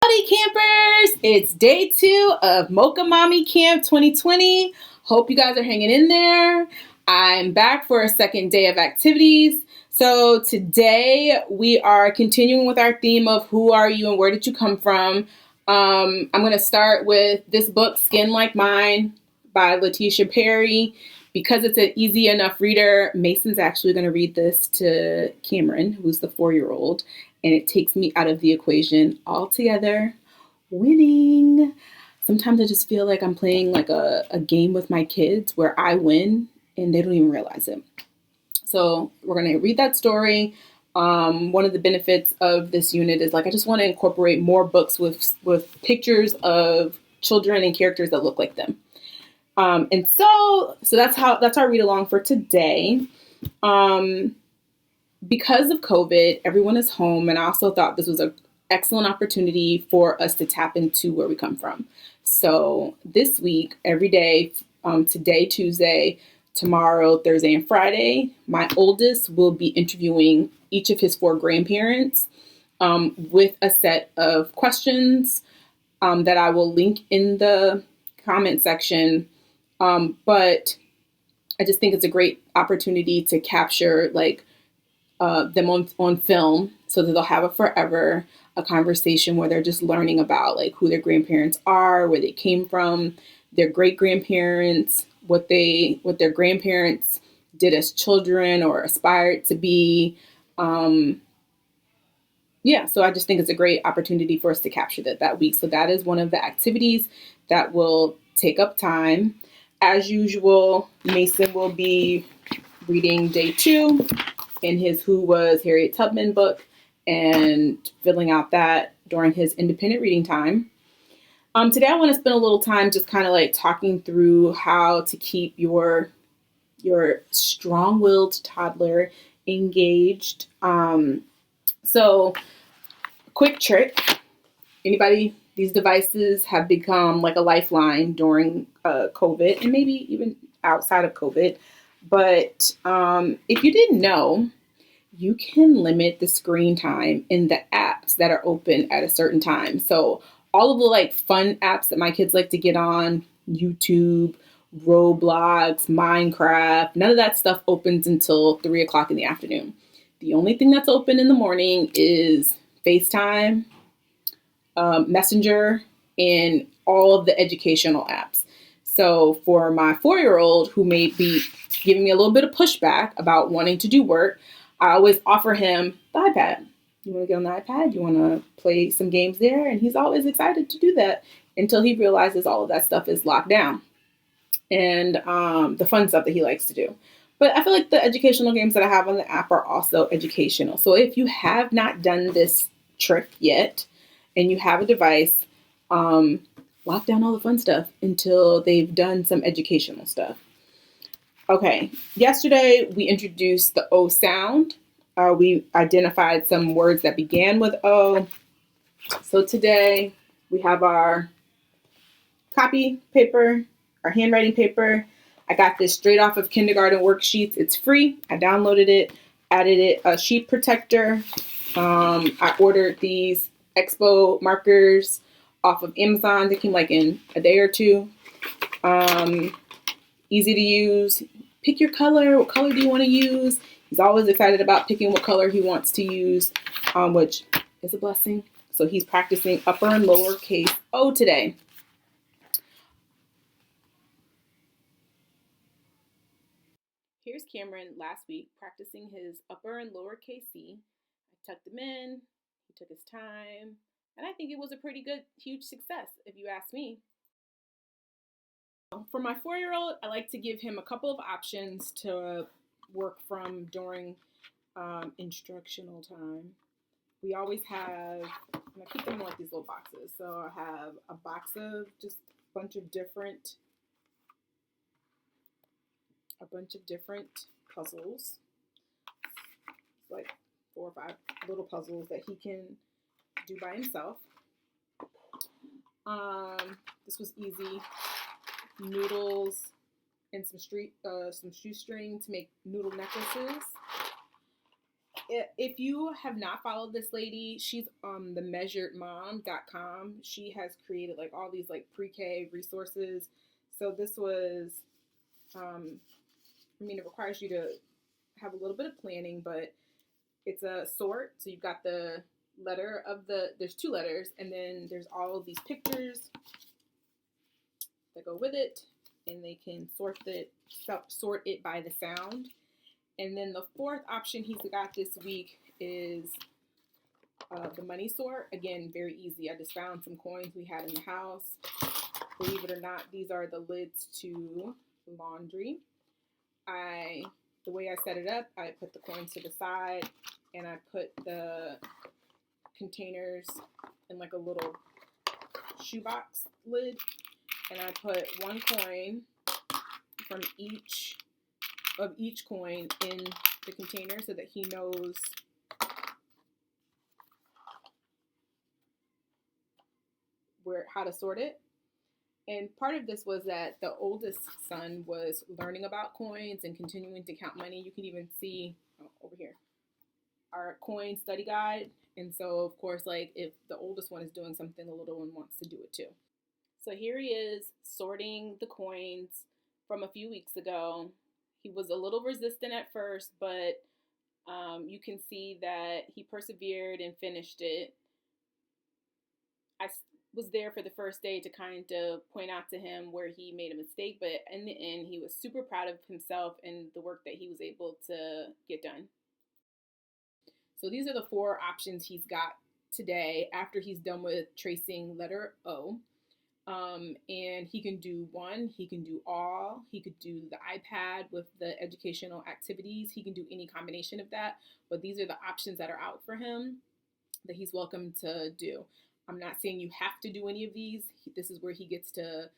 Howdy campers! It's day 2 of Mocha Mommy Camp 2020. Hope you guys are hanging in there. I'm back for a second day of activities. So today we are continuing with our theme of who are you and where did you come from. I'm going to start with this book, Skin Like Mine by Letitia Perry. Because it's an easy enough reader, Mason's actually going to read this to Cameron, who's the 4-year-old, and it takes me out of the equation altogether. Winning. Sometimes I just feel like I'm playing like a game with my kids where I win and they don't even realize it. So we're going to read that story. One of the benefits of this unit is I just want to incorporate more books with pictures of children and characters that look like them. And so that's our read along for today. Because of COVID, everyone is home, and I also thought this was an excellent opportunity for us to tap into where we come from. So this week, every day, today, Tuesday, tomorrow, Thursday, and Friday, my oldest will be interviewing each of his 4 grandparents with a set of questions that I will link in the comment section. But I just think it's a great opportunity to capture them on film so that they'll have it forever, a conversation where they're just learning about who their grandparents are, where they came from, their great grandparents, what their grandparents did as children or aspired to be. So I just think it's a great opportunity for us to capture that week. So that is one of the activities that will take up time. As usual, Mason will be reading day 2 in his Who Was Harriet Tubman book and filling out that during his independent reading time. Today I want to spend a little time just kind of talking through how to keep your strong-willed toddler engaged. So quick trick. These devices have become like a lifeline during COVID and maybe even outside of COVID. But if you didn't know, you can limit the screen time in the apps that are open at a certain time. So all of the fun apps that my kids like to get on, YouTube, Roblox, Minecraft, none of that stuff opens until 3 o'clock in the afternoon. The only thing that's open in the morning is FaceTime, Messenger, and all of the educational apps. So for my 4-year-old who may be giving me a little bit of pushback about wanting to do work, I always offer him the iPad. You want to get on the iPad? You want to play some games there? And he's always excited to do that until he realizes all of that stuff is locked down and the fun stuff that he likes to do. But I feel like the educational games that I have on the app are also educational. So if you have not done this trick yet and you have a device, lock down all the fun stuff until they've done some educational stuff. Okay, yesterday we introduced the O sound. We identified some words that began with O. So today we have our copy paper, our handwriting paper. I got this straight off of kindergarten worksheets. It's free. I downloaded it, added it a sheet protector. I ordered these Expo markers off of Amazon. They came in a day or 2. Easy to use. Pick your color. What color do you want to use? He's always excited about picking what color he wants to use, which is a blessing. So he's practicing upper and lower case O today. Here's Cameron last week practicing his upper and lower case C. I tucked him in. He took his time. And I think it was a pretty good, huge success, if you ask me. For my 4-year-old, I like to give him a couple of options to work from during instructional time. We always have, and I keep them in these little boxes. So I have a box of just a bunch of different puzzles, 4 or 5 little puzzles that he can do by himself. This was easy. Noodles and some shoestring to make noodle necklaces. if you have not followed this lady, she's themeasuredmom.com. She has created like all these like pre-K resources. So this was, it requires you to have a little bit of planning, but it's a sort. So you've got the letter of there's two letters, and then there's all of these pictures that go with it, and they can sort it by the sound. And then the fourth option he's got this week is the money sort. Again, very easy. I just found some coins we had in the house. Believe it or not, these are the lids to laundry. The way I set it up, I put the coins to the side, and I put the containers in like a little shoebox lid, and I put one coin from each coin in the container so that he knows how to sort it. And part of this was that the oldest son was learning about coins and continuing to count money. You can even see over here our coin study guide. And so, of course, like if the oldest one is doing something, the little one wants to do it too. So here he is sorting the coins from a few weeks ago. He was a little resistant at first, but you can see that he persevered and finished it. I was there for the first day to kind of point out to him where he made a mistake, but in the end, he was super proud of himself and the work that he was able to get done. So these are the four options he's got today after he's done with tracing letter O. And he can do one, he can do all, he could do the iPad with the educational activities, he can do any combination of that, but these are the options that are out for him that he's welcome to do. I'm not saying you have to do any of these. This is where he gets to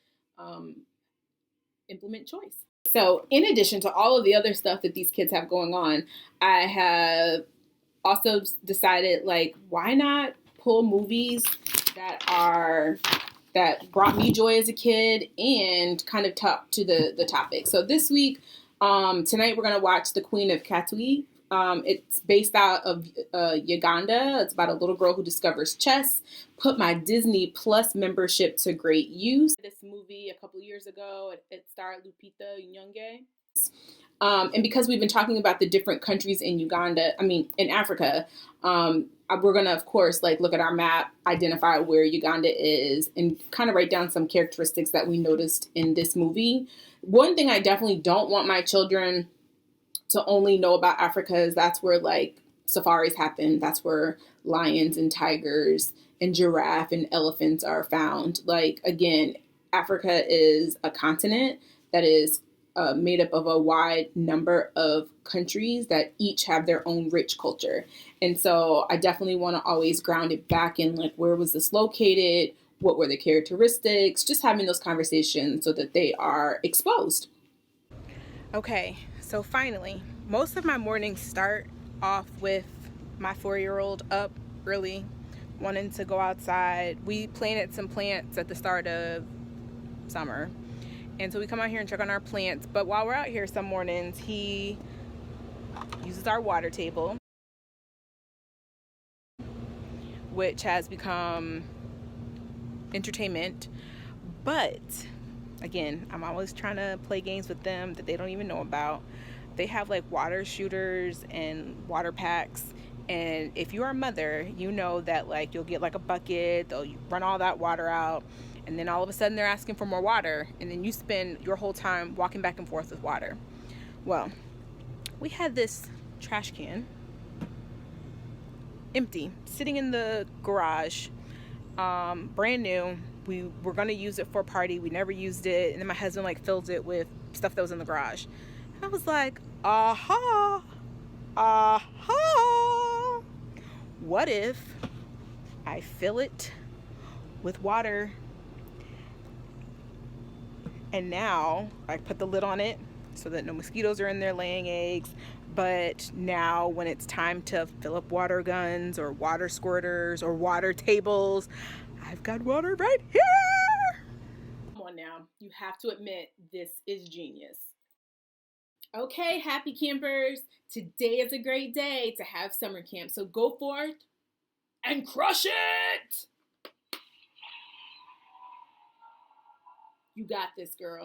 implement choice. So in addition to all of the other stuff that these kids have going on, I have also decided, like, why not pull movies that brought me joy as a kid and kind of talk to the topic. So this week, tonight we're going to watch The Queen of Katwe. It's based out of Uganda. It's about a little girl who discovers chess. Put my Disney Plus membership to great use. This movie a couple years ago, it starred Lupita Nyong'o. And because we've been talking about the different countries in Africa, we're going to, of course, like look at our map, identify where Uganda is, and kind of write down some characteristics that we noticed in this movie. One thing I definitely don't want my children to only know about Africa is that's where like safaris happen. That's where lions and tigers and giraffe and elephants are found. Like, again, Africa is a continent that is made up of a wide number of countries that each have their own rich culture. And so I definitely want to always ground it back in like, where was this located? What were the characteristics? Just having those conversations so that they are exposed. Okay, so finally, most of my mornings start off with my 4-year-old up early, wanting to go outside. We planted some plants at the start of summer, and so we come out here and check on our plants. But while we're out here some mornings, he uses our water table, which has become entertainment. But again, I'm always trying to play games with them that they don't even know about. They have like water shooters and water packs. And if you're a mother, you know that like you'll get like a bucket, they'll run all that water out, and then all of a sudden they're asking for more water, and then you spend your whole time walking back and forth with water. Well, we had this trash can empty, sitting in the garage, brand new. We were going to use it for a party. We never used it. And then my husband like filled it with stuff that was in the garage. And I was like, aha. What if I fill it with water? And now I put the lid on it so that no mosquitoes are in there laying eggs. But now when it's time to fill up water guns or water squirters or water tables, I've got water right here. Come on now, you have to admit this is genius. Okay, happy campers. Today is a great day to have summer camp. So go forth and crush it. You got this, girl.